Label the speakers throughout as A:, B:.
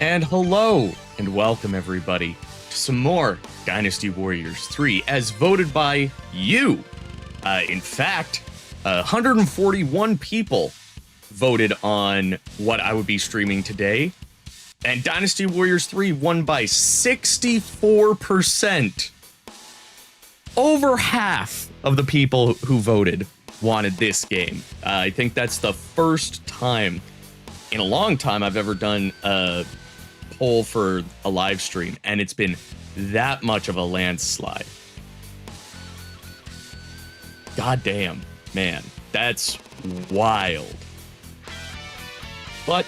A: And hello, and welcome everybody to some more Dynasty Warriors 3 as voted by you. In fact, 141 people voted on what I would be streaming today, and Dynasty Warriors 3 won by 64%. Over half of the people who voted wanted this game. I think that's the first time in a long time I've ever done a poll for a live stream, and it's been that much of a landslide. God damn, man, that's wild. But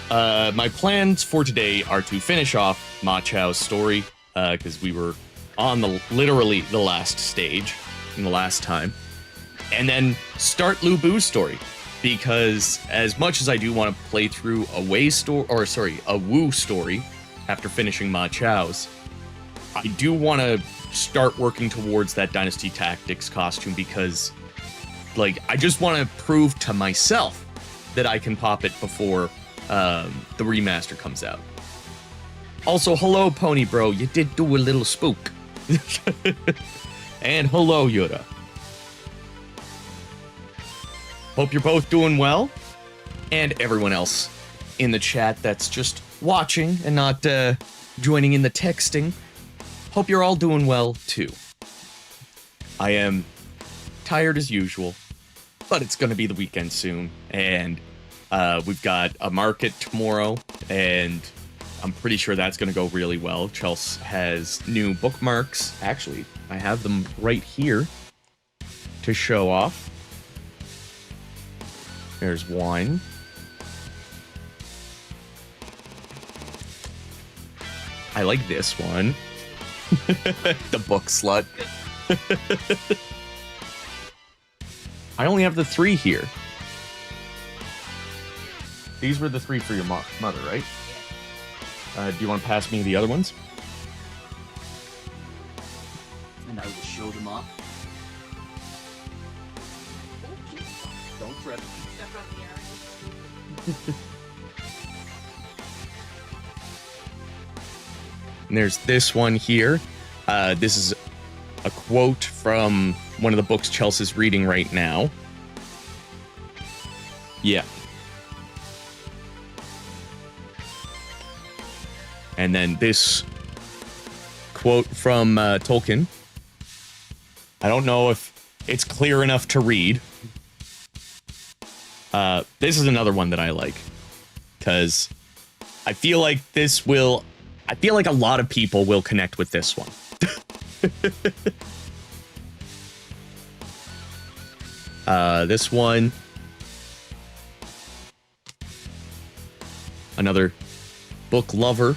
A: my plans for today are to finish off Ma Chao's story, because we were on literally the last stage in the last time, and then start Lu Bu's story, because as much as I do want to play through a Wu story after finishing Ma Chao's, I do want to start working towards that Dynasty Tactics costume, because I just want to prove to myself that I can pop it before the remaster comes out. Also, hello Pony Bro, you did do a little spook. And hello Yoda. Hope you're both doing well, and everyone else in the chat that's just watching and not joining in the texting. Hope you're all doing well too. I am tired as usual, but it's going to be the weekend soon, and we've got a market tomorrow, and I'm pretty sure that's going to go really well. Chelsea has new bookmarks. Actually, I have them right here to show off. There's one. I like this one. The book slut. I only have the 3 here. These were the 3 for your mother, right? Do you want to pass me the other ones?
B: And I will show them off. Don't trip.
A: And there's this one here. This is a quote from one of the books Chelsea's reading right now. Yeah. And then this quote from Tolkien. I don't know if it's clear enough to read. This is another one that I like, because I feel like a lot of people will connect with this one. This one. Another book lover.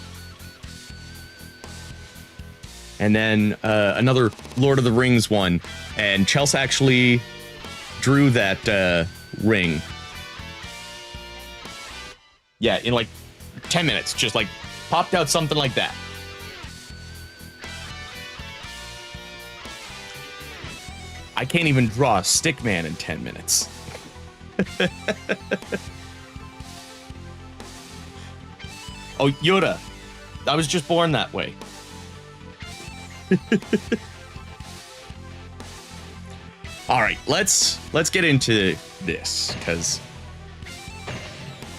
A: And then another Lord of the Rings one. And Chelsea actually drew that ring. Yeah, in 10 minutes. Just popped out something like that. I can't even draw a stick man in 10 minutes. Oh, Yoda. I was just born that way. All right, let's get into this, because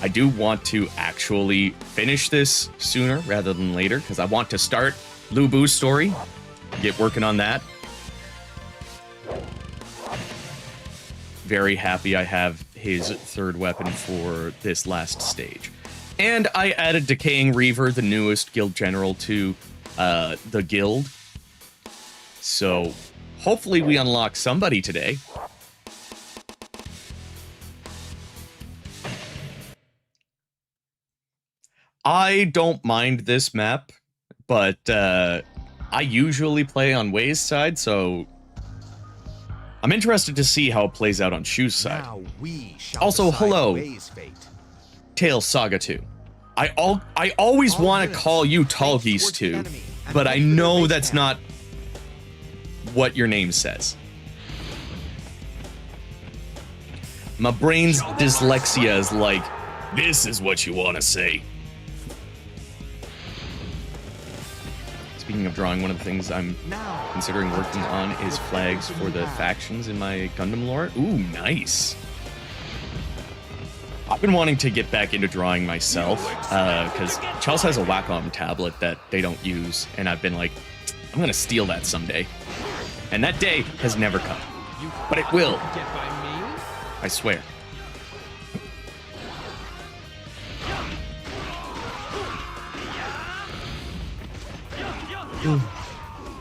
A: I do want to actually finish this sooner rather than later, because I want to start Lu Bu's story, get working on that. Very happy I have his 3rd weapon for this last stage. And I added Decaying Reaver, the newest guild general, to the guild. So hopefully we unlock somebody today. I don't mind this map, but I usually play on Wei's side, so I'm interested to see how it plays out on Shu's side. Also, hello, Tails Saga 2. I always want to call you Tallgeese 2, but I know that's not what your name says. My brain's dyslexia is like, this is what you want to say. speaking of drawing, one of the things I'm considering working on is flags for the factions in my Gundam lore. Ooh, nice. I've been wanting to get back into drawing myself, because Chelsea has a Wacom tablet that they don't use, and I've been like, I'm gonna steal that someday. And that day has never come. But it will. I swear.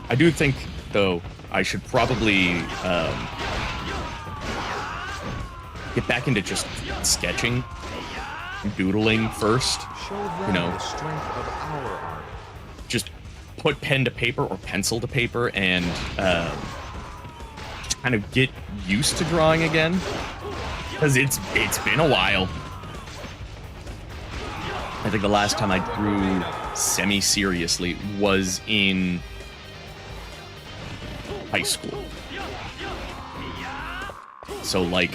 A: I do think, though, I should probably get back into just sketching, doodling first. You know, just put pen to paper or pencil to paper and just kind of get used to drawing again, because it's been a while. I think the last time I drew semi-seriously was in high school. So like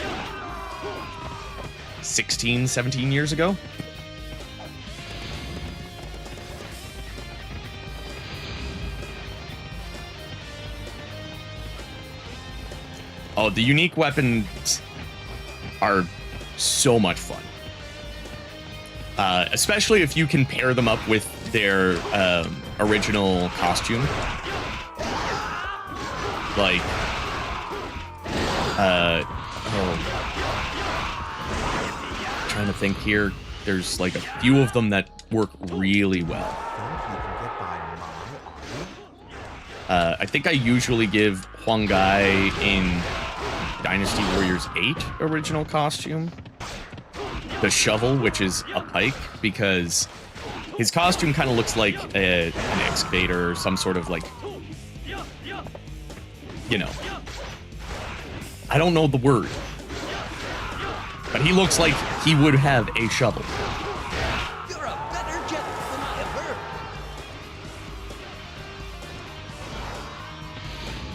A: 16, 17 years ago. Oh, the unique weapons are so much fun. Especially if you can pair them up with their original costume. Like, trying to think here. There's like a few of them that work really well. I think I usually give Huang Gai in Dynasty Warriors 8 original costume the shovel, which is a pike, because his costume kind of looks like an excavator or some sort of like, you know, I don't know the word, but he looks like he would have a shovel.
B: You're a better jet than I have heard.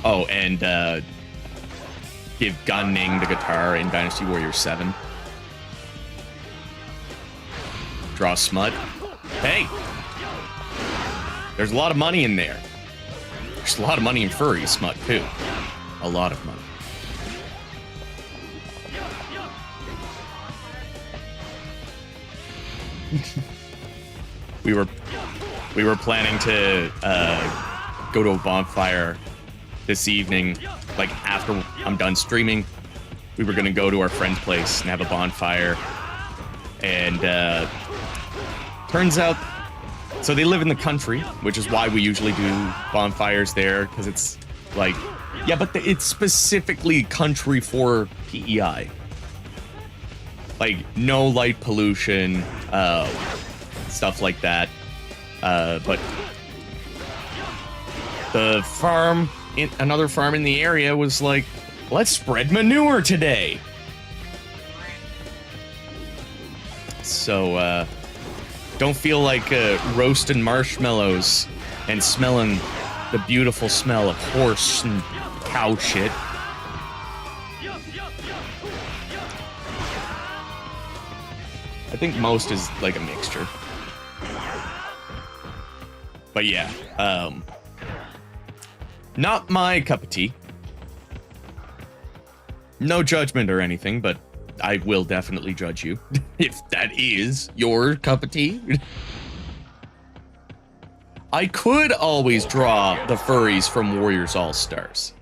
A: Oh, and give Gan Ning the guitar in Dynasty Warriors 7. Draw Smut. Hey! There's a lot of money in there. There's a lot of money in furry Smut, too. A lot of money. We were planning to go to a bonfire this evening, like after I'm done streaming. We were gonna go to our friend's place and have a bonfire, and turns out, so they live in the country, which is why we usually do bonfires there, because it's like, yeah, but it's specifically country for PEI. Like, no light pollution, stuff like that. But the farm, another farm in the area was like, let's spread manure today. So, don't feel like roasting marshmallows and smelling the beautiful smell of horse and cow shit. I think most is like a mixture. But yeah, not my cup of tea. No judgment or anything, but I will definitely judge you if that is your cup of tea. I could always draw the furries from Warriors All-Stars.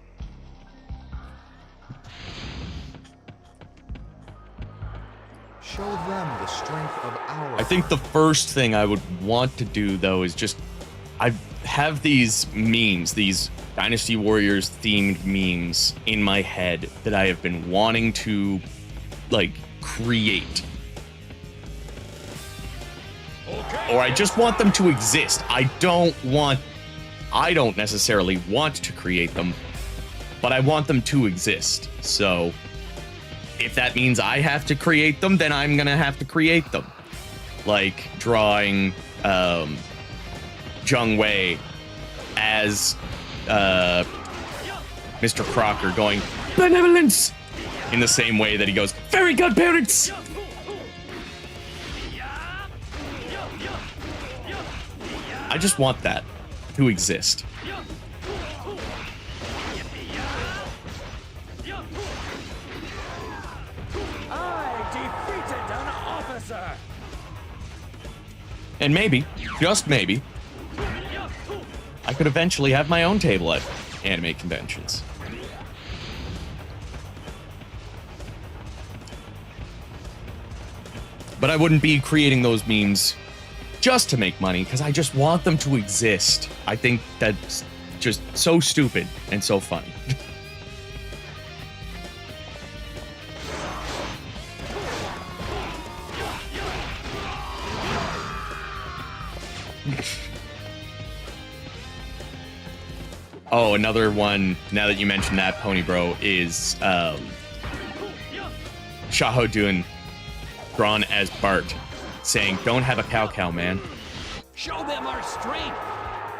C: Show them the strength of our...
A: I think the first thing I would want to do, though, is just... I have these memes, these Dynasty Warriors themed memes in my head that I have been wanting to, like, create. Okay. Or I just want them to exist. I don't necessarily want to create them, but I want them to exist. So if that means I have to create them, then I'm gonna have to create them. Like drawing Zheng Wei as Mr. Crocker going, benevolence, in the same way that he goes, very good parents. I just want that. to exist.
B: I defeated an officer.
A: And maybe, just maybe, I could eventually have my own table at anime conventions. But I wouldn't be creating those memes just to make money, because I just want them to exist. I think that's just so stupid and so funny. Oh, another one, now that you mentioned that, Pony Bro, is Shaho doing drawn as Bart, saying, "Don't have a cow, man."
B: Show them our strength.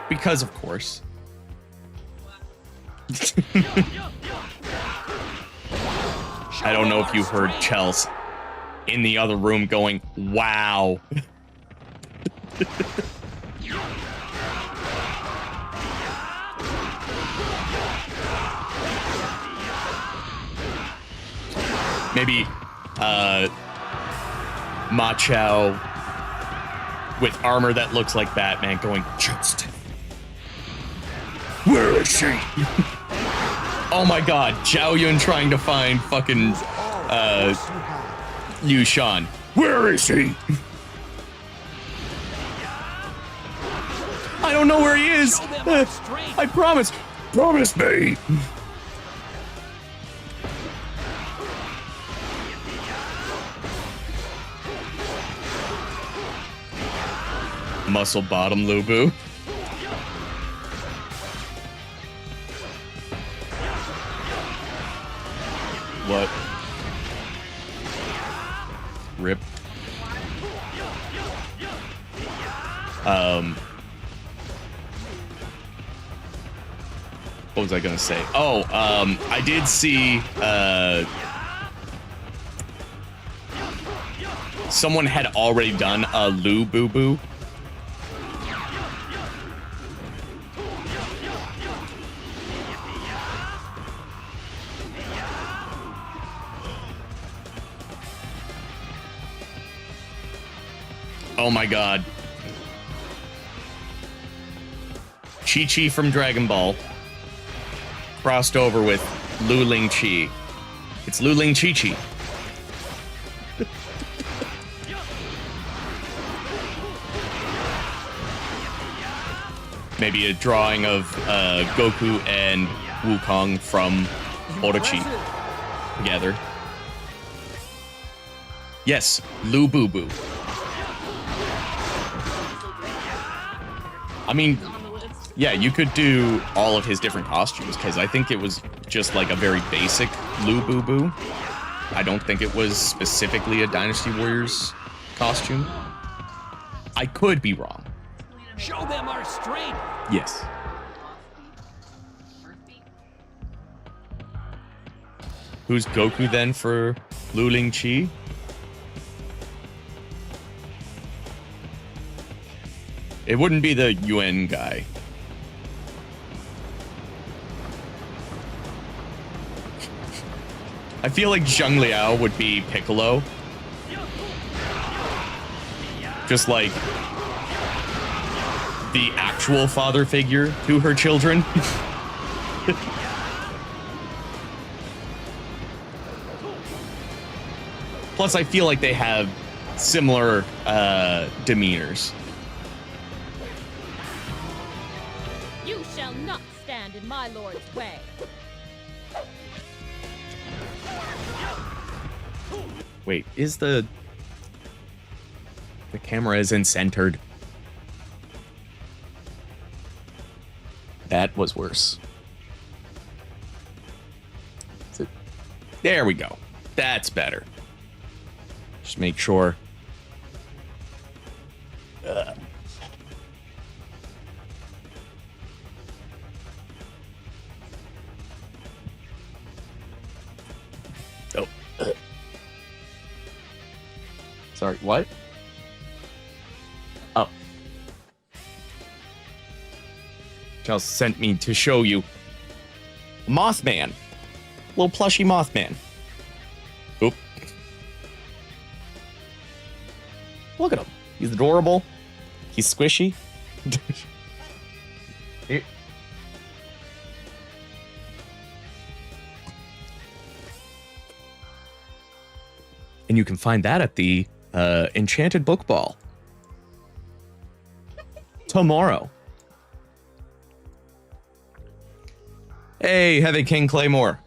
A: Because, of course. I don't know if you heard Chels in the other room going, "Wow." Maybe, Ma Chao with armor that looks like Batman going, "Justin, where is she?" Oh my god, Zhao Yun trying to find fucking, Yu Shan. Where is he? I don't know where he is. I promise. Promise me. Muscle bottom Lubu. What? Rip. What was I gonna say? Oh, I did see, someone had already done a Lu Boo Boo. Oh my god. Chi-Chi from Dragon Ball crossed over with Lu Ling Chi. It's Lu Ling Chi-Chi. Maybe a drawing of Goku and Wukong from Orochi together. Yes, Lu Boo Boo. I mean, yeah, you could do all of his different costumes, because I think it was just like a very basic Lu Boo Boo. I don't think it was specifically a Dynasty Warriors costume. I could be wrong.
B: Show them our strength.
A: Yes. Who's Goku then for Lu Ling Chi? It wouldn't be the UN guy. I feel like Zhang Liao would be Piccolo. Just like the actual father figure to her children. Plus, I feel like they have similar demeanors.
D: You shall not stand in my lord's way.
A: Wait, is the camera isn't centered? That was worse. There we go. That's better. Just make sure. Oh. Sorry, what? Oh. Chao sent me to show you. Mothman. Little plushy Mothman. Oop. Look at him. He's adorable. He's squishy. Here. And you can find that at the Enchanted Book Ball. Tomorrow. Hey, Heavy King Claymore.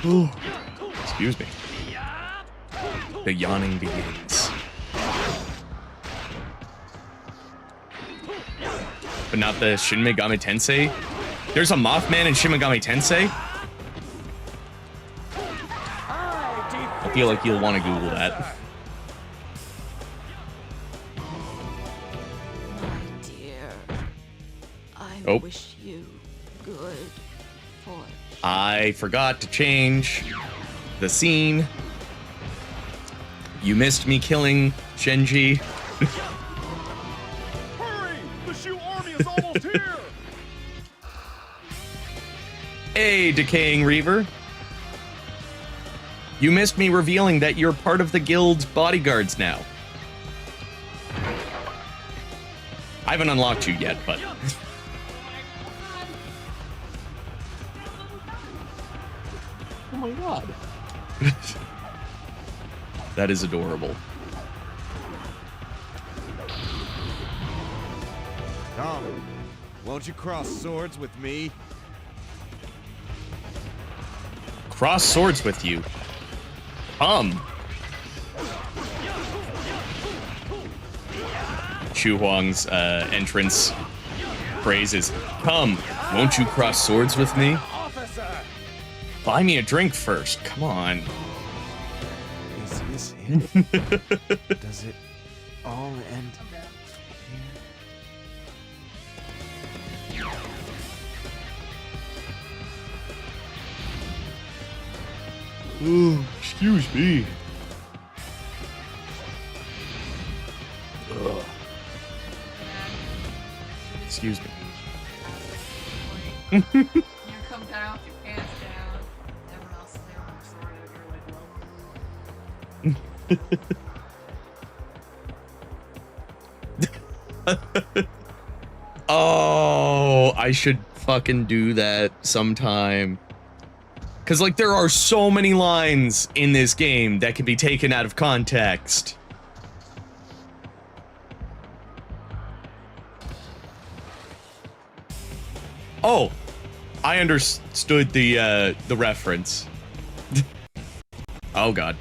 A: Ooh. Excuse me. The yawning begins. But not the Shin Megami Tensei? There's a Mothman in Shin Megami Tensei? I feel like you'll want to Google that.
E: My dear, I wish you good fortune.
A: I forgot to change the scene. You missed me killing Shenji.
C: Hurry! The Shu army is almost here!
A: Hey, Decaying Reaver. You missed me revealing that you're part of the guild's bodyguards now. I haven't unlocked you yet, but... Oh my god. That is adorable.
C: Come, won't you cross swords with me?
A: Cross swords with you. Shu Huang's entrance phrase is, "Come, won't you cross swords with me? Buy me a drink first. Come on."
C: Is this it? Does it all end here?
A: Ooh, excuse me. Ugh. Excuse me.
F: You come down with your pants down, everyone else is there with their sword out, you're like,
A: Oh, I should fucking do that sometime. Because, like, there are so many lines in this game that can be taken out of context. Oh, I understood the reference. Oh, God.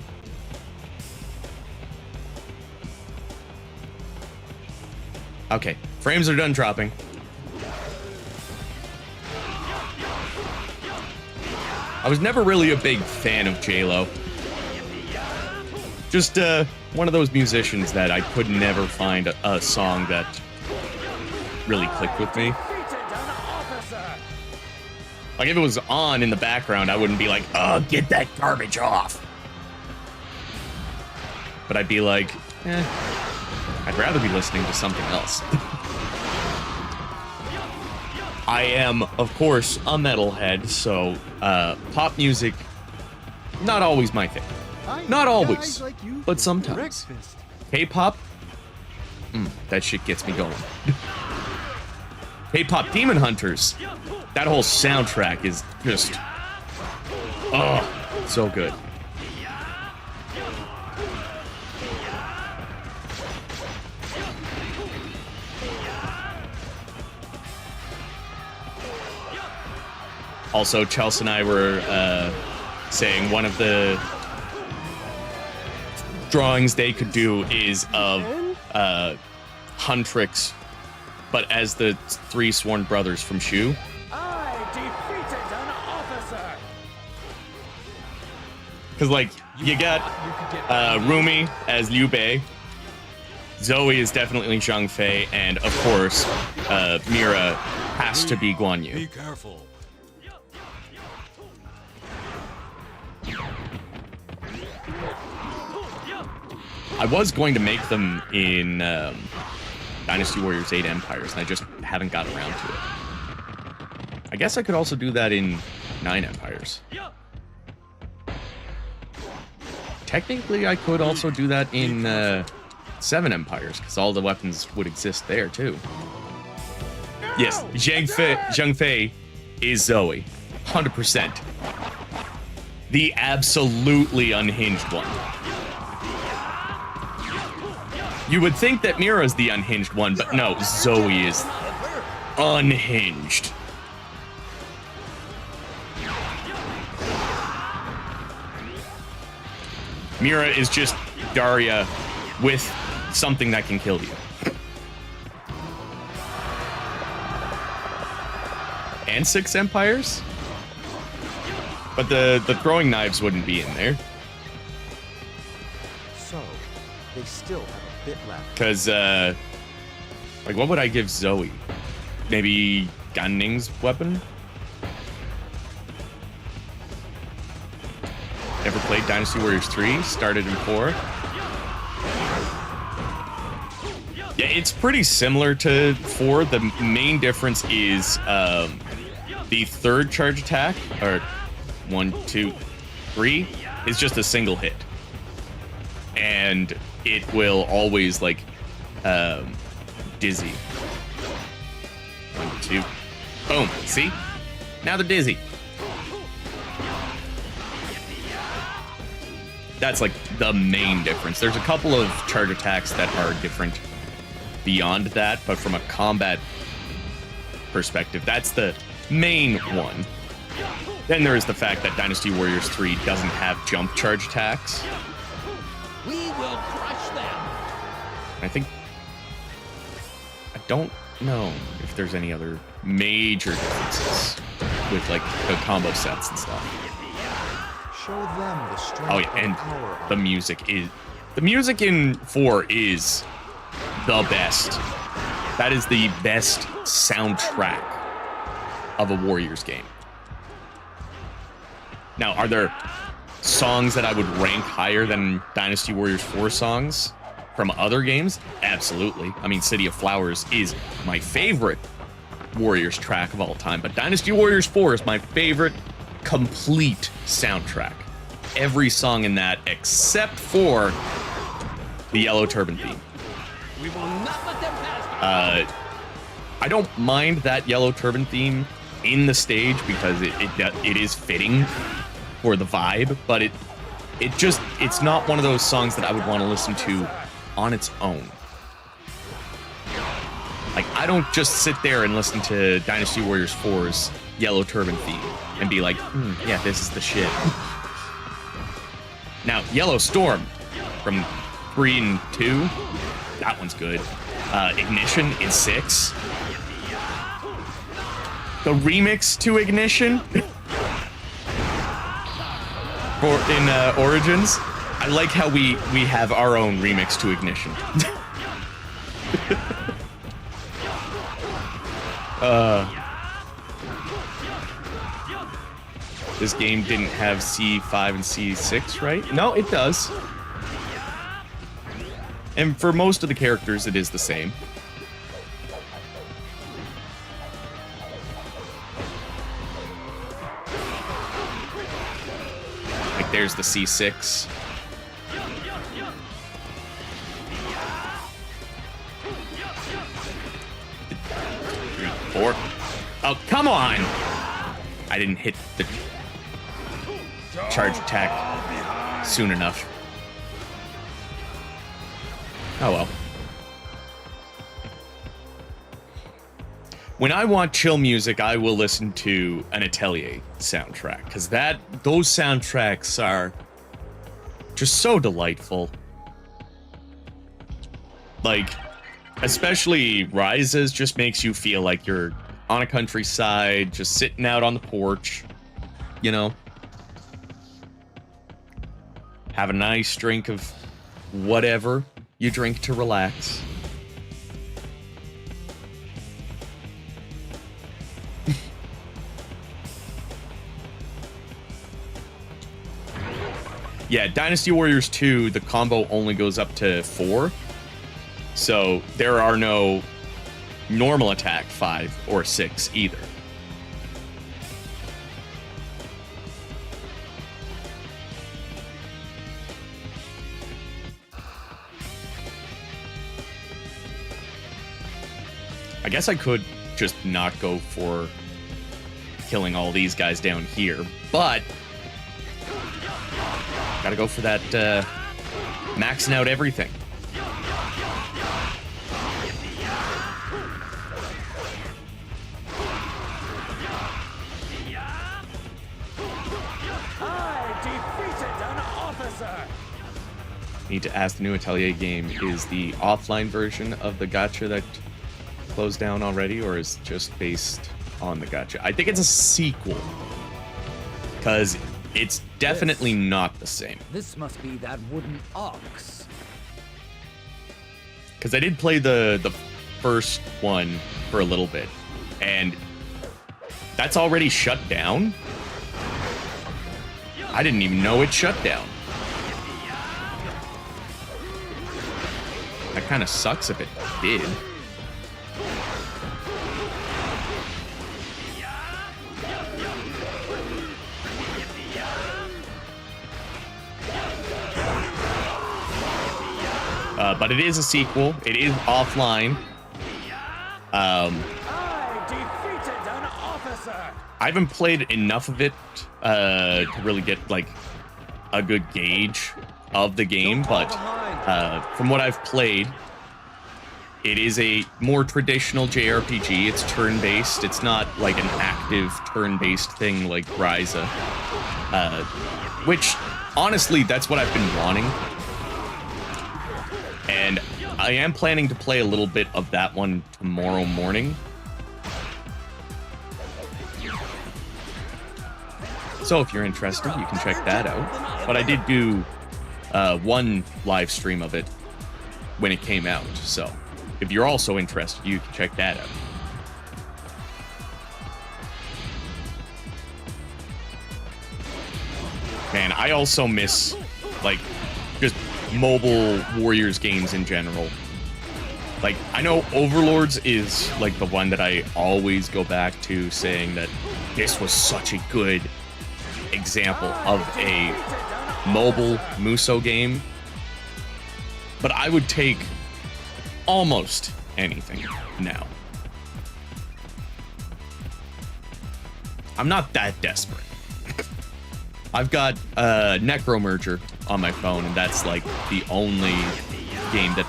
A: Okay, frames are done dropping. I was never really a big fan of J-Lo. Just one of those musicians that I could never find a song that really clicked with me. Like, if it was on in the background, I wouldn't be like, "Oh, get that garbage off." But I'd be like, I'd rather be listening to something else. I am, of course, a metalhead, so pop music, not always my thing. Not always, but sometimes. K-pop, that shit gets me going. K-pop Demon Hunters, that whole soundtrack is just, oh, so good. Also, Chelsea and I were saying one of the drawings they could do is of Huntrix, but as the three sworn brothers from Shu.
B: I defeated an officer.
A: Because, like, you got Rumi as Liu Bei, Zoe is definitely Zhang Fei, and of course, Mira has to be Guan Yu.
C: Be careful.
A: I was going to make them in Dynasty Warriors 8 Empires, and I just haven't got around to it. I guess I could also do that in 9 Empires. Technically, I could also do that in 7 Empires, because all the weapons would exist there, too. Yes, Zhang Fei is Zoe. 100%. The absolutely unhinged one. You would think that Mira's the unhinged one, but no, Zoe is unhinged. Mira is just Daria with something that can kill you. And 6 Empires? But the throwing knives wouldn't be in there.
C: So, they still have a bit left.
A: Because, like, what would I give Zoe? Maybe Gan Ning's weapon? Never played Dynasty Warriors 3, started in 4. Yeah, it's pretty similar to 4. The main difference is the third charge attack, or 1, 2, 3, is just a single hit. And it will always, like, dizzy. 1, 2, boom, see? Now they're dizzy. That's like the main difference. There's a couple of charge attacks that are different beyond that, but from a combat perspective, that's the main one. Then there is the fact that Dynasty Warriors 3 doesn't have jump charge attacks.
B: We will crush them.
A: I don't know if there's any other major differences with like the combo sets and stuff.
C: Show them the strength
A: Oh yeah, and
C: of our
A: the music in 4 is the best. That is the best soundtrack of a Warriors game. Now, are there songs that I would rank higher than Dynasty Warriors 4 songs from other games? Absolutely. I mean, City of Flowers is my favorite Warriors track of all time, but Dynasty Warriors 4 is my favorite complete soundtrack. Every song in that except for the Yellow Turban theme.
B: We will not let them pass.
A: I don't mind that Yellow Turban theme in the stage because it is fitting for the vibe, but it's not one of those songs that I would want to listen to on its own. Like, I don't just sit there and listen to Dynasty Warriors 4's Yellow Turban theme and be like, yeah, this is the shit. Now, Yellow Storm from 3 and 2, that one's good. Ignition in 6. The remix to Ignition in Origins. I like how we have our own remix to Ignition. This game didn't have C5 and C6, right? No, it does. And for most of the characters, it is the same. Like, there's the C6. Three, 4. Oh, come on! I didn't hit the charge attack soon enough. Oh well. When I want chill music, I will listen to an Atelier soundtrack, because those soundtracks are just so delightful. Like, especially Rises just makes you feel like you're on a countryside, just sitting out on the porch, you know? Have a nice drink of whatever you drink to relax. Yeah, Dynasty Warriors 2, the combo only goes up to 4. So there are no normal attack 5 or 6 either. I guess I could just not go for killing all these guys down here, but gotta go for that maxing out everything. Need to ask, the new Atelier game is the offline version of the gacha that closed down already, or is just based on the gacha? I think it's a sequel, because it's definitely not the same.
B: This must be that wooden ox.
A: Because I did play the first one for a little bit, and that's already shut down. I didn't even know it shut down. That kind of sucks if it did. But it is a sequel. It is offline. I defeated an officer. I haven't played enough of it to really get like a good gauge of the game, but from what I've played, it is a more traditional JRPG. It's turn-based. It's not like an active turn-based thing like Ryza, which honestly, that's what I've been wanting. And I am planning to play a little bit of that one tomorrow morning. So if you're interested, you can check that out. But I did do one live stream of it when it came out. So if you're also interested, you can check that out. Man, I also miss, like, just mobile Warriors games in general. Like, I know Overlords is, like, the one that I always go back to, saying that this was such a good example of a mobile Muso game. But I would take almost anything now. I'm not that desperate. I've got Necromerger on my phone, and that's like the only game that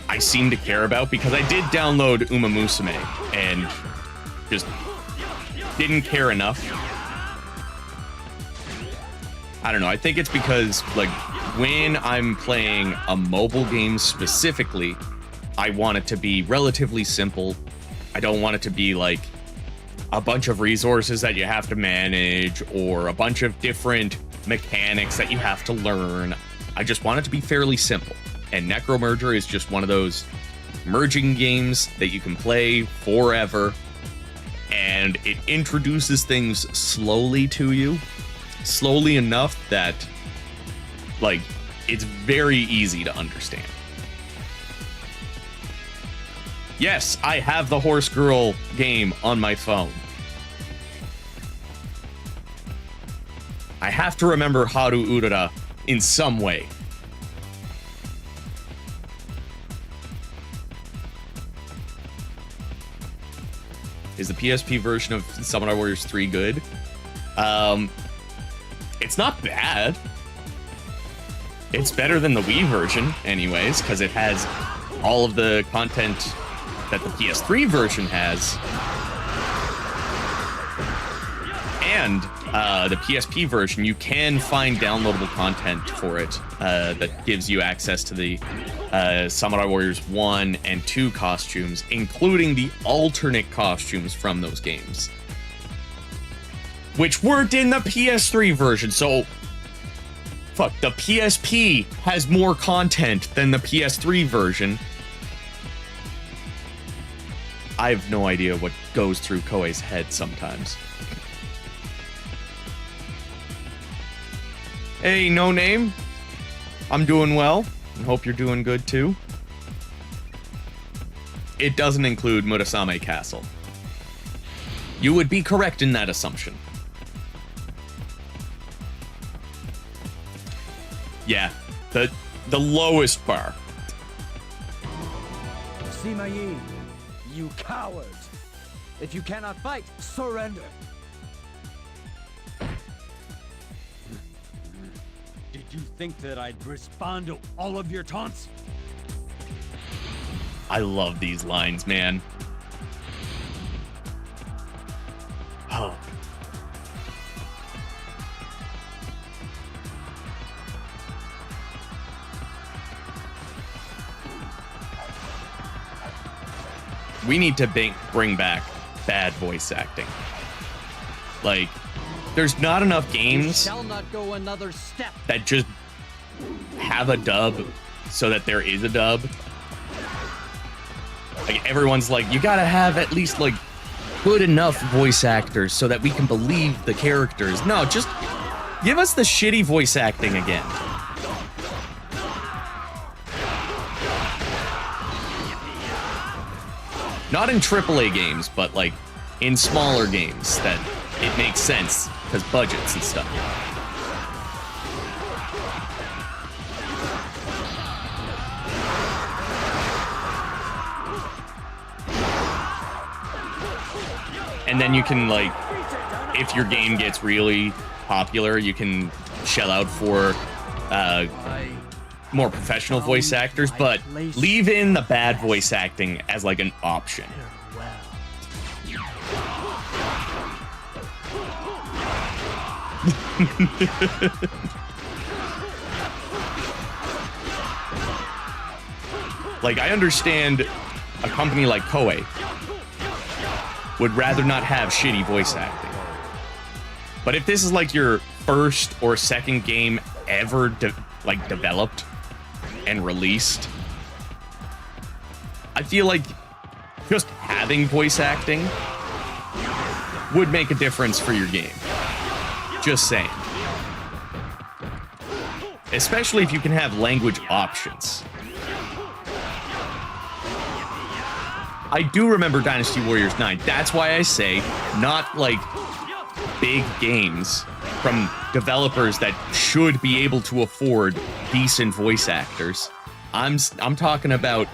A: I seem to care about, because I did download Uma Musume and just didn't care enough. I don't know, I think it's because, like, when I'm playing a mobile game specifically, I want it to be relatively simple. I don't want it to be like a bunch of resources that you have to manage or a bunch of different mechanics that you have to learn. I just want it to be fairly simple. And Necromerger is just one of those merging games that you can play forever, and it introduces things slowly to you, slowly enough that, like, it's very easy to understand. Yes, I have the Horse Girl game on my phone. I have to remember Haru Urara in some way. Is the PSP version of Samurai Warriors 3 good? It's not bad. It's better than the Wii version, anyways, because it has all of the content that the PS3 version has. And the PSP version, you can find downloadable content for it that gives you access to the Samurai Warriors 1 and 2 costumes, including the alternate costumes from those games, which weren't in the PS3 version. So, fuck, the PSP has more content than the PS3 version. I have no idea what goes through Koei's head sometimes. Hey, No Name. I'm doing well. I hope you're doing good too. it doesn't include Murasame Castle. You would be correct in that assumption. Yeah, the lowest bar.
G: Sima Yi, you coward! If you cannot fight, surrender! Did you think that I'd respond to all of your taunts?
A: I love these lines, man. Oh. We need to bring back bad voice acting. Like, there's not enough games
B: Shall not go another step.
A: that just have a dub so that there is a dub. Like, everyone's like, you gotta have at least, like, good enough voice actors so that we can believe the characters. No, just give us the shitty voice acting again. Not in AAA games, but, like, in smaller games that it makes sense because budgets and stuff. And then you can, like, if your game gets really popular, you can shell out for more professional voice actors, but leave in the bad voice acting as, like, an option. Like, I understand a company like Koei would rather not have shitty voice acting. But if this is like your first or second game ever developed and released, I feel like just having voice acting would make a difference for your game. Just saying. Especially if you can have language options. I do remember Dynasty Warriors 9. That's why I say not like big games from developers that should be able to afford decent voice actors. I'm talking about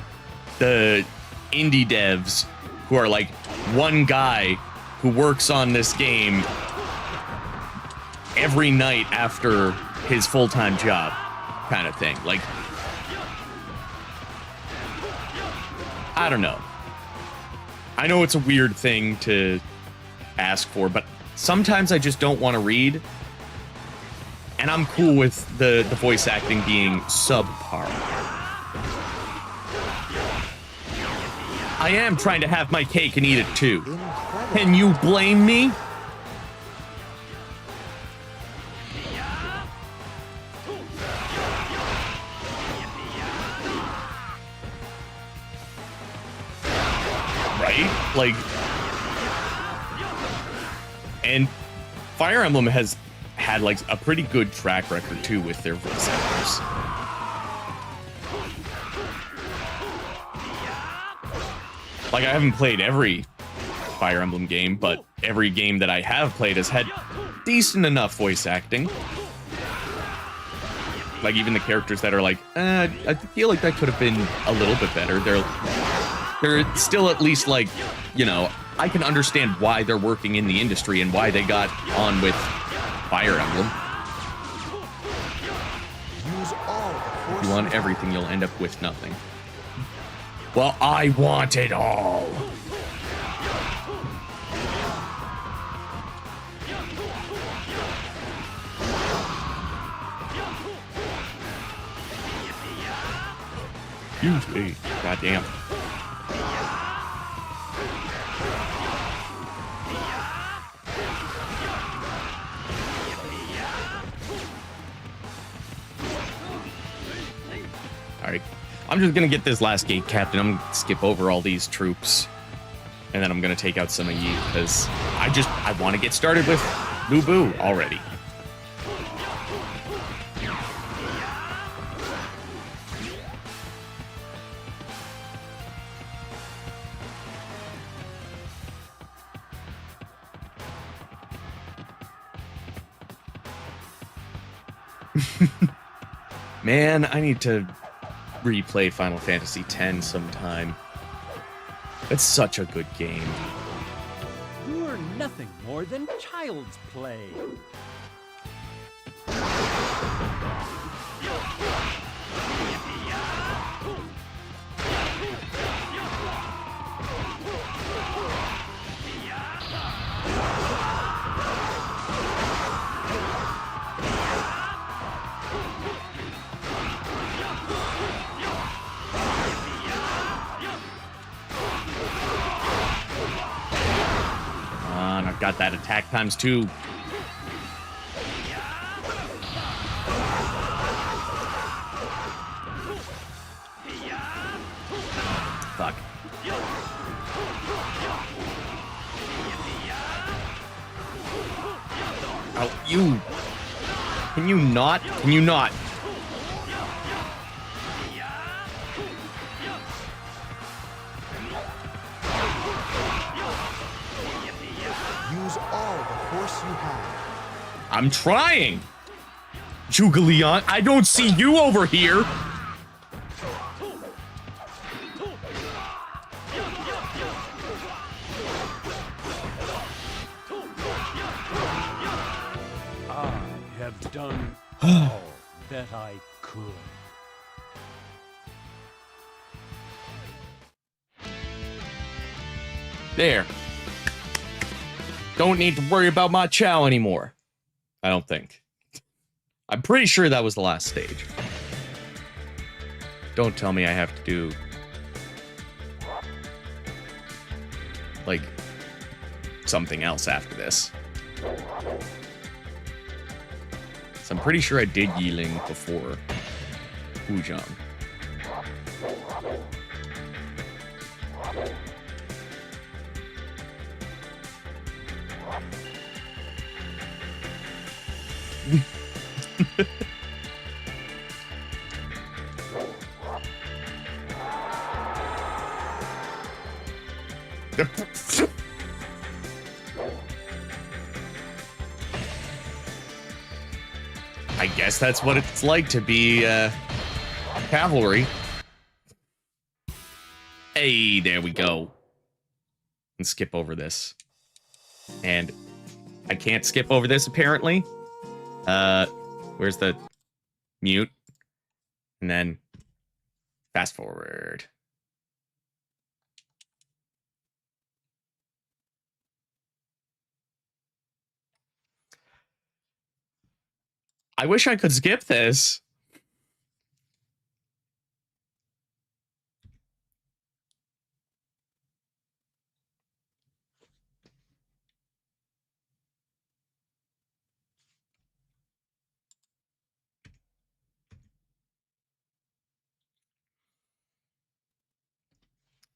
A: the indie devs who are like one guy who works on this game every night after his full-time job kind of thing. Like, I don't know. I know it's a weird thing to ask for, but sometimes I just don't want to read. And I'm cool with the voice acting being subpar. I am trying to have my cake and eat it too. Can you blame me? Right? Like, and Fire Emblem has had like a pretty good track record too with their voice actors. Like, I haven't played every Fire Emblem game, but every game that I have played has had decent enough voice acting. Like, even the characters that are like, I feel like that could have been a little bit better. They're still at least like, you know, I can understand why they're working in the industry and why they got on with Fire Emblem.
C: Use all the force
A: If you want everything, you'll end up with nothing. Well, I want it all. Excuse me. Goddamn. Alright. I'm just gonna get this last gate captain. I'm gonna skip over all these troops. And then I'm gonna take out some of Yi, because I want to get started with Lu Bu already. Man, I need to replay Final Fantasy X sometime. It's such a good game.
G: You're nothing more than child's play.
A: And I've got that attack times 2. Fuck. Oh, you. Can you not? Can you not?
C: Use all the force you have.
A: I'm trying. Jugalion, I don't see you over here.
G: I have done all that I could.
A: There. Don't need to worry about Ma Chao anymore. I don't think. I'm pretty sure that was the last stage. Don't tell me I have to do... like... something else after this. So I'm pretty sure I did Yiling before Wuzhong. I guess that's what it's like to be cavalry. Hey, there we go. And skip over this. And I can't skip over this apparently. Where's the mute? And then fast forward. I wish I could skip this.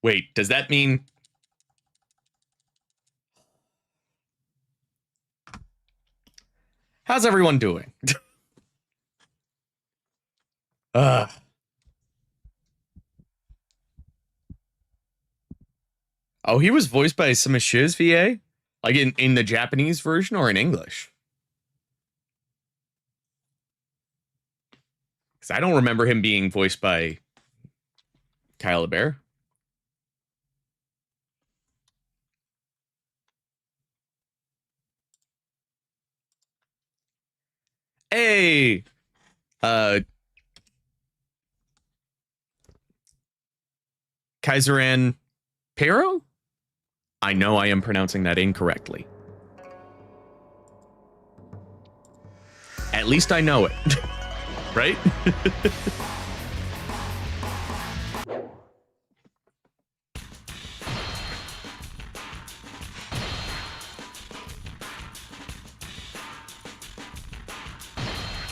A: Wait, does that mean... How's everyone doing? Oh, he was voiced by some of Shiz VA? Like in the Japanese version or in English? Because I don't remember him being voiced by Kyle LeBear. Hey! Kaiseran Pero? I know I am pronouncing that incorrectly. At least I know it. Right?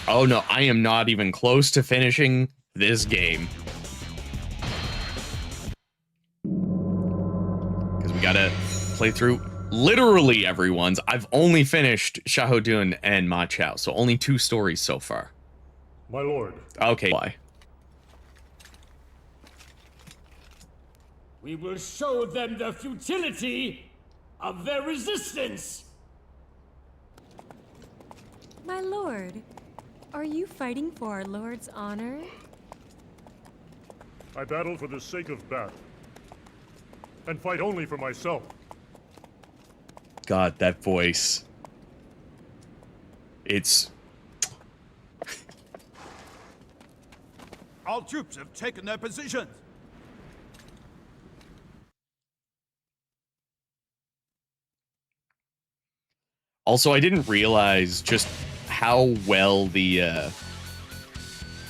A: Oh no, I am not even close to finishing this game. Because we gotta play through literally everyone's. I've only finished Shahodun and Ma Chao, so only 2 stories so far.
H: My lord.
A: Okay, why?
H: We will show them the futility of their resistance.
I: My lord,
D: Are you fighting for our lord's honor?
I: I battle for the sake of battle. And fight only for myself.
A: God, that voice. It's...
J: All troops have taken their positions.
A: Also, I didn't realize just how well the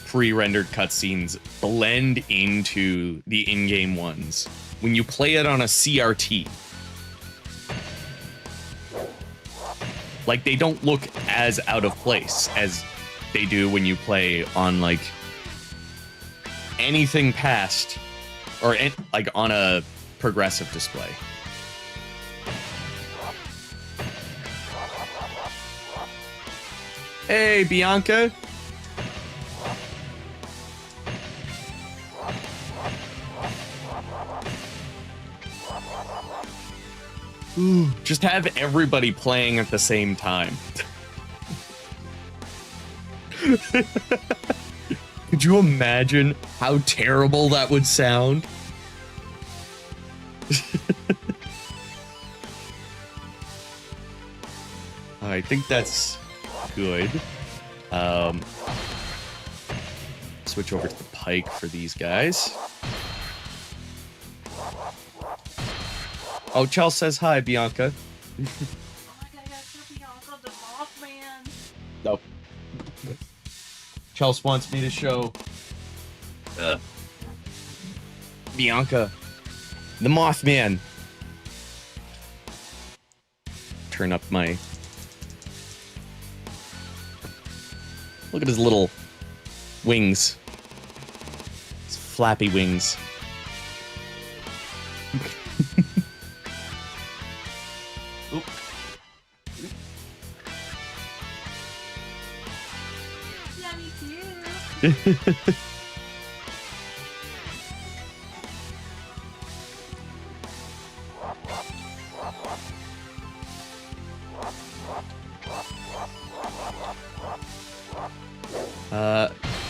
A: pre-rendered cutscenes blend into the in-game ones when you play it on a CRT. Like, they don't look as out of place as they do when you play on, like, anything past, or, like, on a progressive display. Hey, Bianca. Ooh, just have everybody playing at the same time. Could you imagine how terrible that would sound? I think that's good. Switch over to the pike for these guys. Oh, Chell says hi, Bianca. No. Chelsea wants me to show Bianca the Mothman. Turn up my... Look at his little wings. His flappy wings. Oop.
F: Yeah, me too.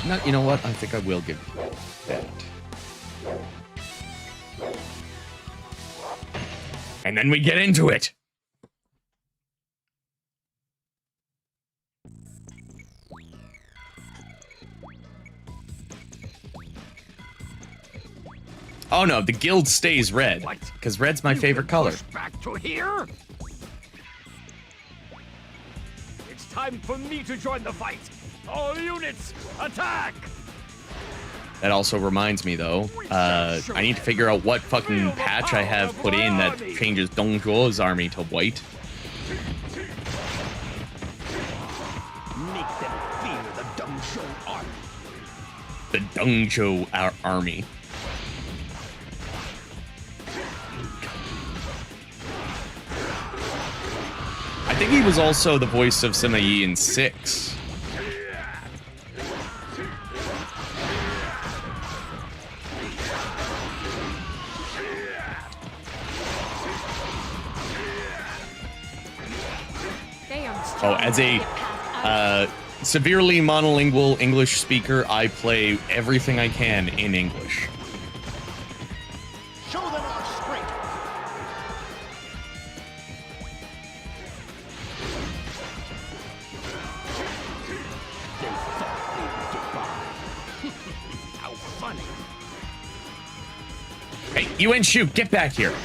A: No, you know what? I think I will give you that. And then we get into it. Oh no, the guild stays red, because red's my favorite color.
H: Back to here? It's time for me to join the fight. All units, attack!
A: That also reminds me, though, I need to figure out what fucking patch I have put in that changes Dong Zhuo's army to white.
H: Make them fear the Dong Zhuo army.
A: The Dong Zhuo army. I think he was also the voice of Sima Yi in 6. Oh, as a severely monolingual English speaker, I play everything I can in English.
J: Show them our strength.
H: They thought they would get by. How funny.
A: Hey, you and Shu, get back here.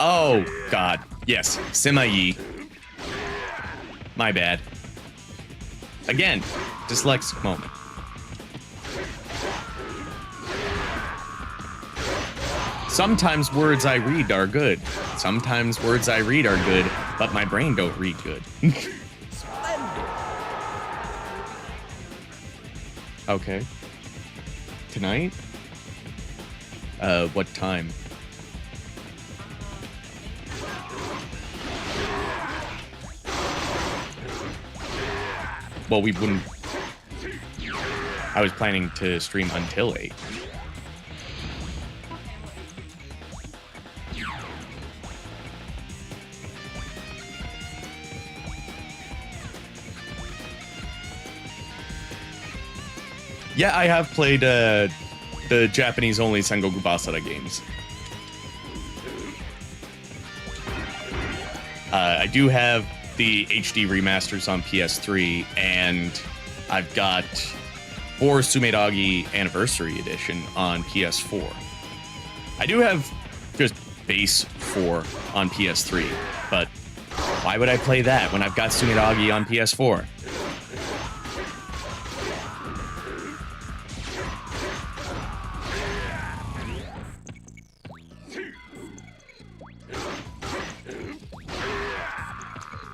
A: Oh, God. Yes, Sima Yi. My bad. Again, dyslexic moment. Sometimes words I read are good. Sometimes words I read are good, but my brain don't read good. Okay. Tonight? What time? well, we wouldn't. I was planning to stream until 8. Yeah, I have played the Japanese-only Sengoku Basara games. I do have the HD remasters on PS3, and I've got 4 Sumedagi Anniversary Edition on PS4. I do have just base 4 on PS3, but why would I play that when I've got Sumedagi on PS4?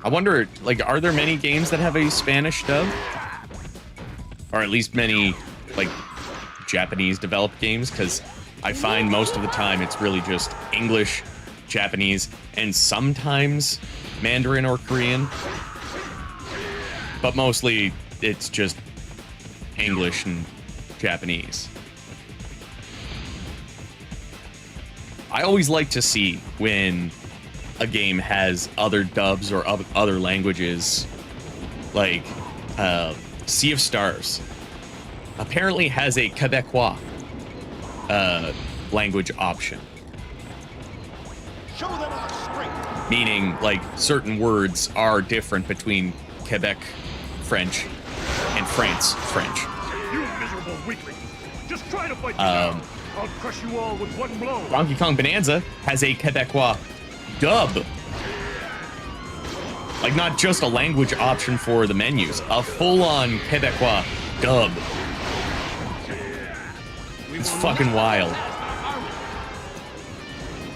A: I wonder, like, are there many games that have a Spanish dub? Or at least many, like, Japanese-developed games? Because I find most of the time it's really just English, Japanese, and sometimes Mandarin or Korean. But mostly it's just English and Japanese. I always like to see when a game has other dubs or other languages, like Sea of Stars apparently has a Quebecois language option.
J: Show them our strength.
A: Meaning, like, certain words are different between Quebec French and France French.
I: You miserable weakling. Just try to fight me now. I'll crush you all with one blow.
A: Donkey Kong Bonanza has a Quebecois dub. Like, not just a language option for the menus, a full-on Quebecois dub. It's fucking wild.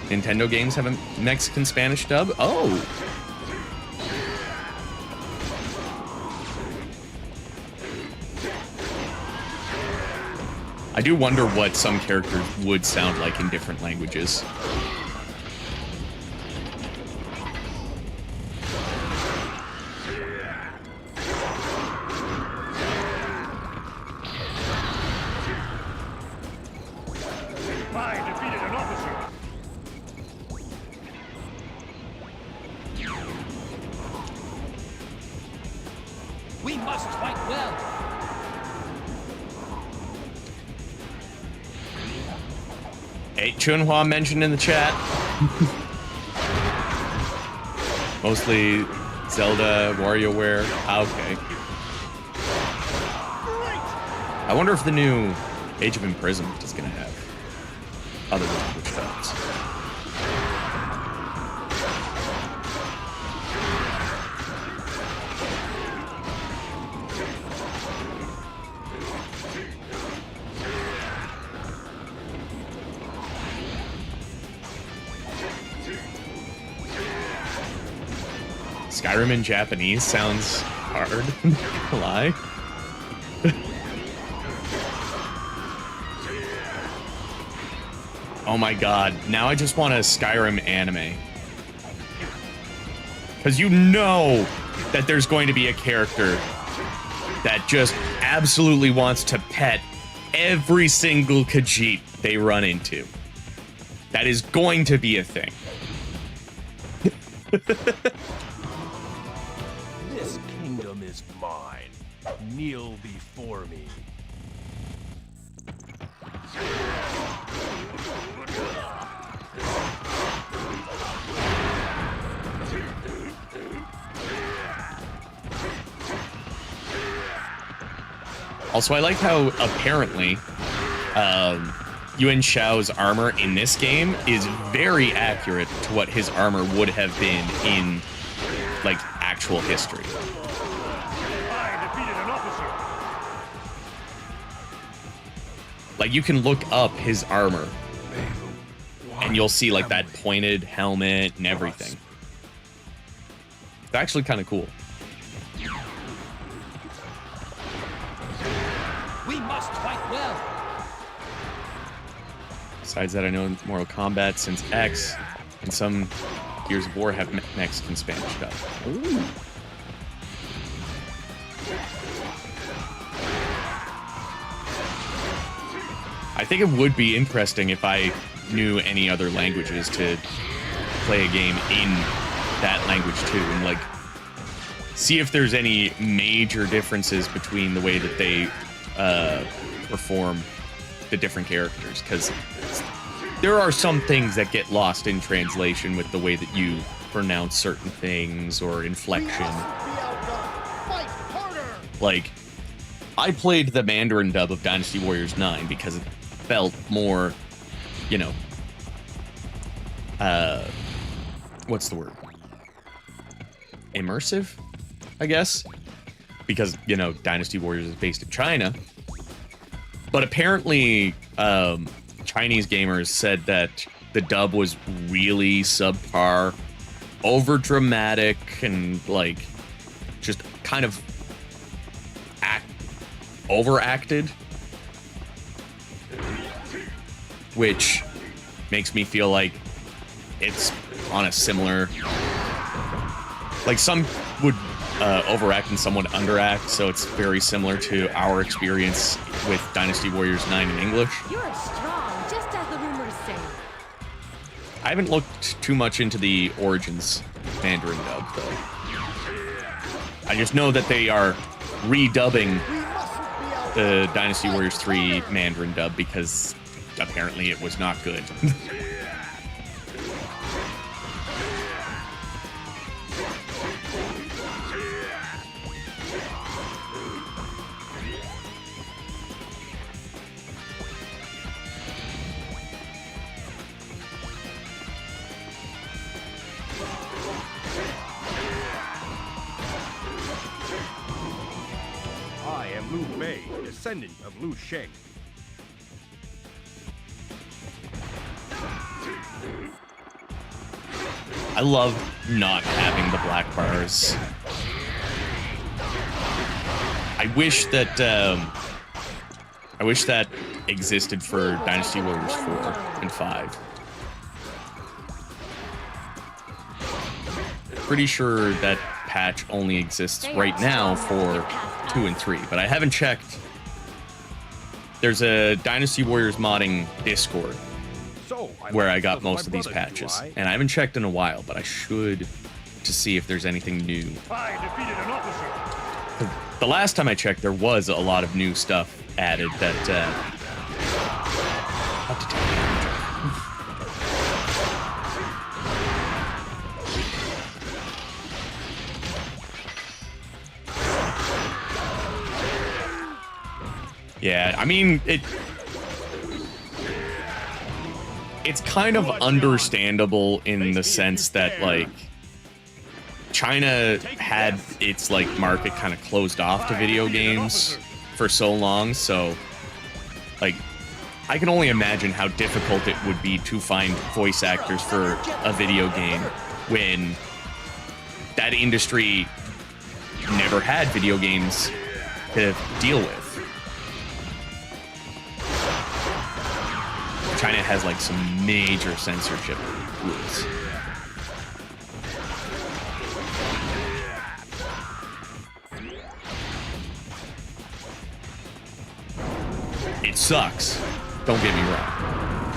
A: Nintendo games have a Mexican Spanish dub? Oh. I do wonder what some characters would sound like in different languages.
I: I defeated an officer.
B: We must fight well.
A: Hey, Chunhua mentioned in the chat. Mostly Zelda, WarioWare. Okay. I wonder if the new Age of Imprisonment is going to have other language dubs. Skyrim in Japanese sounds hard. Lie. Oh my god, now I just want a Skyrim anime. Because you know that there's going to be a character that just absolutely wants to pet every single Khajiit they run into. That is going to be a thing.
H: This kingdom is mine. Kneel before me.
A: Also, I like how apparently Yuan Shao's armor in this game is very accurate to what his armor would have been in, like, actual history.
I: I defeated an officer.
A: Like, you can look up his armor, and you'll see, like, that pointed helmet and everything. It's actually kind of cool.
B: We must fight well.
A: Besides that, I know in Mortal Kombat, since X and some Gears of War have Mexican Spanish dub. Ooh. I think it would be interesting if I knew any other languages to play a game in that language too, and like see if there's any major differences between the way that they perform the different characters, because there are some things that get lost in translation with the way that you pronounce certain things or inflection. Like, I played the Mandarin dub of Dynasty Warriors 9 because it felt more, you know, what's the word? Immersive, I guess? Because, you know, Dynasty Warriors is based in China. But apparently, Chinese gamers said that the dub was really subpar, over-dramatic, and, like, just kind of overacted. Which makes me feel like it's on a similar... Like, some would overact and some would underact, so it's very similar to our experience with Dynasty Warriors 9 in English.
D: You're strong, just as the rumors say.
A: I haven't looked too much into the Origins Mandarin dub, though. I just know that they are redubbing the Dynasty Warriors 3 Mandarin dub because apparently it was not good.
I: Descendant of Liu Sheng.
A: I love not having the black bars. I wish that existed for Dynasty Warriors 4 and 5. Pretty sure that patch only exists right now for 2 and 3, but I haven't checked. There's a Dynasty Warriors modding Discord where I got most of these patches, and I haven't checked in a while, but I should to see if there's anything new.
I: I defeated an officer.
A: The last time I checked, there was a lot of new stuff added that yeah, I mean, it's kind of understandable in the sense that, like, China had its, like, market kind of closed off to video games for so long, so, like, I can only imagine how difficult it would be to find voice actors for a video game when that industry never had video games to deal with. China has, like, some major censorship rules. It sucks. Don't get me wrong.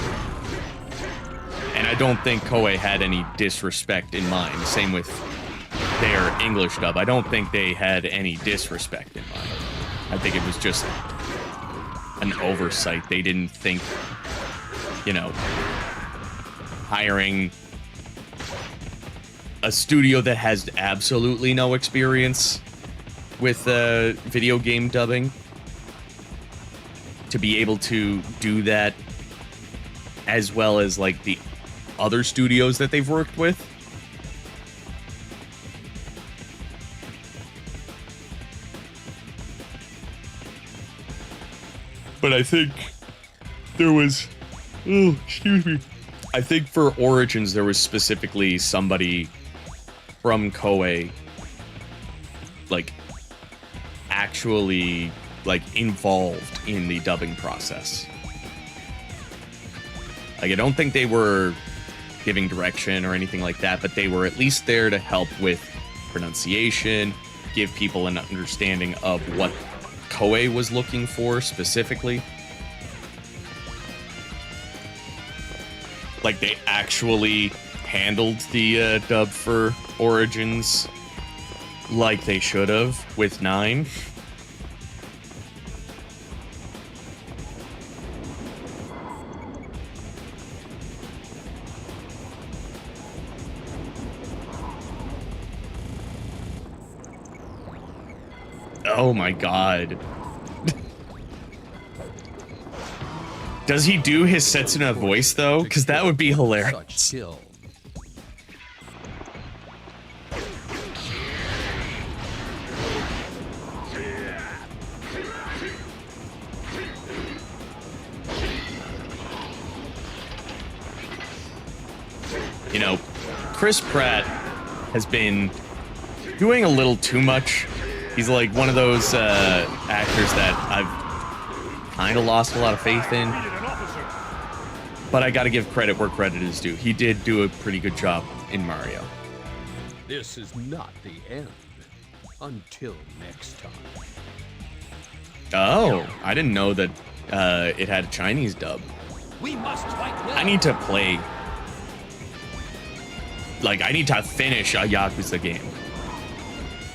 A: And I don't think Koei had any disrespect in mind. Same with their English dub. I don't think they had any disrespect in mind. I think it was just an oversight. They didn't think, you know, hiring a studio that has absolutely no experience with video game dubbing to be able to do that as well as, like, the other studios that they've worked with. But I think there was... Oh, excuse me. I think for Origins, there was specifically somebody from Koei, like, actually, like, involved in the dubbing process. Like, I don't think they were giving direction or anything like that, but they were at least there to help with pronunciation, give people an understanding of what Koei was looking for specifically. Like, they actually handled the dub for Origins like they should have with 9. Oh my god. Does he do his Setsuna voice though? Because that would be hilarious. You know, Chris Pratt has been doing a little too much. He's like one of those actors that I've kind of lost a lot of faith in. But I gotta give credit where credit is due. He did do a pretty good job in Mario.
H: This is not the end. Until next time.
A: Oh, I didn't know that it had a Chinese dub.
B: We must fight well.
A: I need to play... Like, I need to finish a Yakuza game.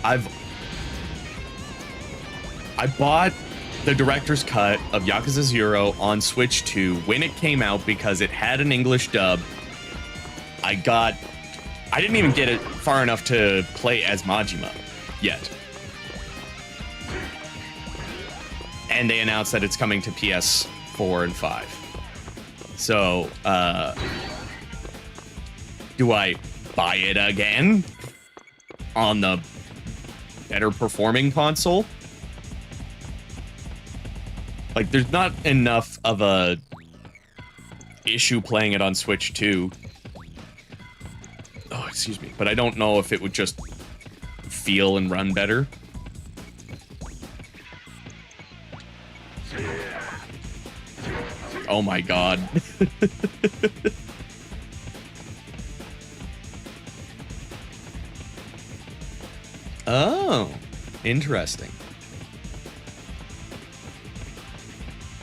A: I bought the director's cut of Yakuza 0 on Switch 2 when it came out because it had an English dub. I didn't even get it far enough to play as Majima yet. And they announced that it's coming to PS4 and 5. So, do I buy it again on the better performing console? Like, there's not enough of a issue playing it on Switch 2. Oh, excuse me. But I don't know if it would just feel and run better. Oh my god. Oh, interesting.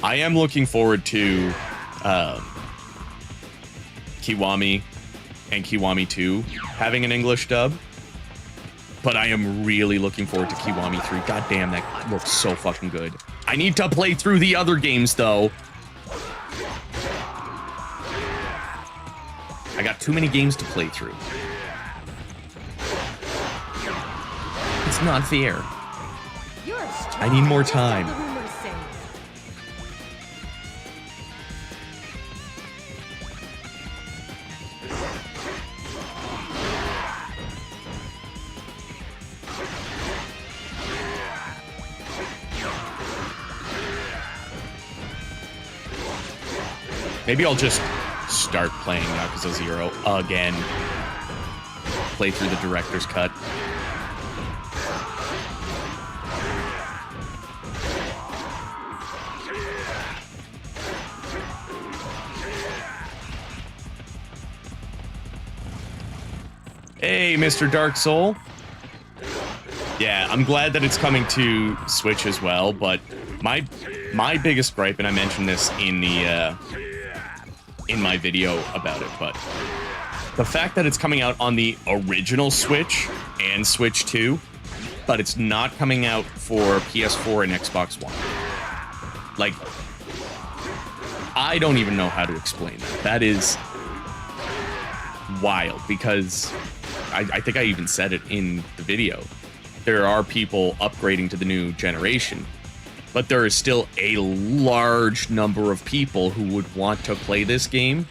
A: I am looking forward to Kiwami and Kiwami 2 having an English dub. But I am really looking forward to Kiwami 3. God damn, that looks so fucking good. I need to play through the other games, though. I got too many games to play through. It's not fair. I need more time. Maybe I'll just start playing Yakuza 0 again. Play through the director's cut. Hey, Mr. Dark Soul. Yeah, I'm glad that it's coming to Switch as well, but my biggest gripe, and I mentioned this in the in my video about it, but the fact that it's coming out on the original Switch and Switch 2, but it's not coming out for PS4 and Xbox One. Like, I don't even know how to explain that. That is wild, because I think I even said it in the video. There are people upgrading to the new generation, but there is still a large number of people who would want to play this game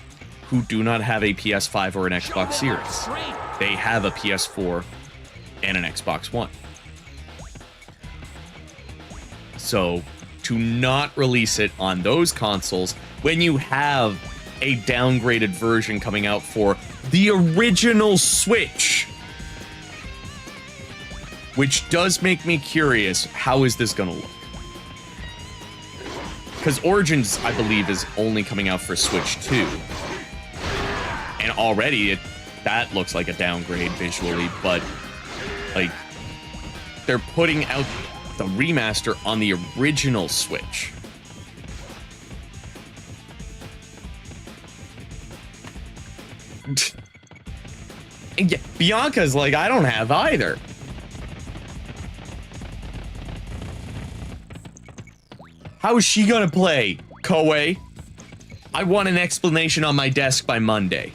A: who do not have a PS5 or an Xbox Series. They have a PS4 and an Xbox One. So, to not release it on those consoles when you have a downgraded version coming out for the original Switch, which does make me curious, how is this gonna look? Because Origins, I believe, is only coming out for Switch 2. And already, that looks like a downgrade visually, but, like, they're putting out the remaster on the original Switch. And yeah, Bianca's like, I don't have either. How is she gonna play, Koei? I want an explanation on my desk by Monday.